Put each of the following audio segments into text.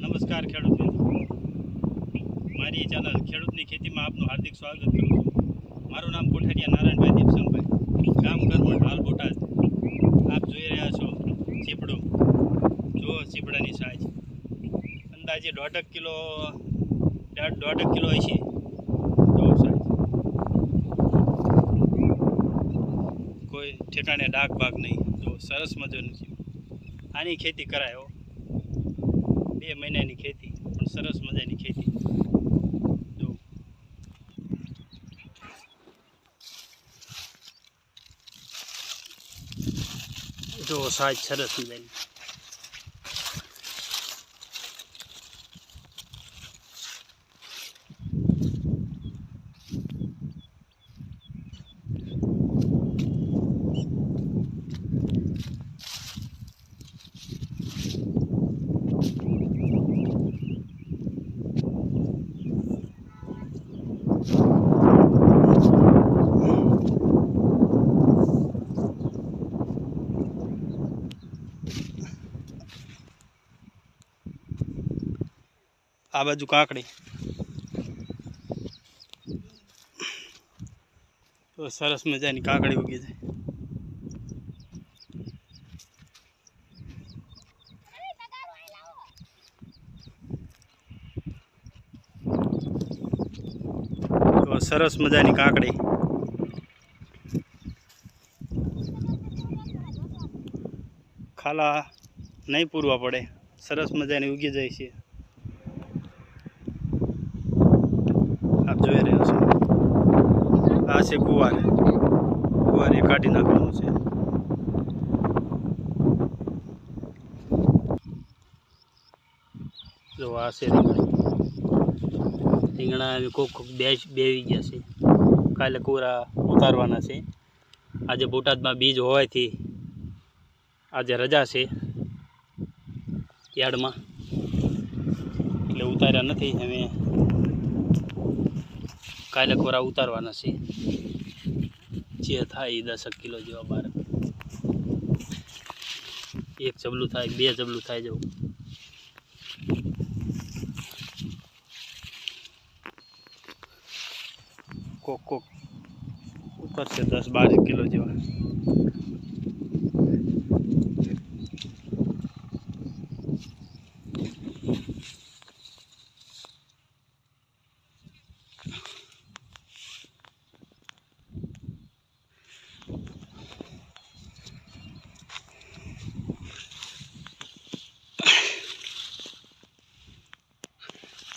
નમસ્કાર ખેડૂત મિત્રો, મારી ચેનલ ખેડૂતની ખેતીમાં આપનું હાર્દિક સ્વાગત કરું છું. મારું નામ કોઠારિયા નારાયણભાઈ દીપસંગભાઈ, ગામ કરમણ, હાલ બોટાદ. આપ જોઈ રહ્યા છો ચીપડું. જો ચીપડાની સાઈઝ અંદાજે 1.5 કિલો હશે. જો સાઈઝ કોઈ ઠેકાણે ડાઘ ભાગ નહીં. જો સરસ મજાનું છે. આની ખેતી કરાય હો. 2 મહિનાની ખેતી, પણ સરસ મજાની ખેતી. જો સાઈઝ સરસ મજાની. આ બાજુ કાકડી તો સરસ મજાની કાકડી ઉગી જાય. તો સરસ મજાની કાકડી. ખાલા નહીં પૂરવા પડે, સરસ મજાની ઉગી જાય છે. આપ જોઈ રહ્યો છો. આ છે ગુવાર એ કાઢી નાખવાનું છે. જો આ છે રીંગણા કોક બેવી ગયા છે. કાલે કોરા ઉતારવાના છે. આજે બોટાદમાં બીજ હોવાથી આજે રજા છે યાર્ડમાં, એટલે ઉતાર્યા નથી. અમે કાલે કોરા ઉતારવાના છે. જે થાય 10 કિલો જેવા બહાર. 1 જબલું થાય, 2 જબલું થાય જવું. કોક ઉતરશે 10-12 કિલો જેવા.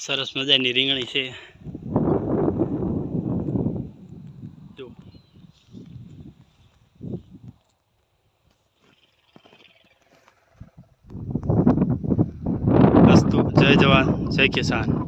સરસ મજાની રીંગણી છે. જો અસ્તુ. જય જવાન જય કિસાન.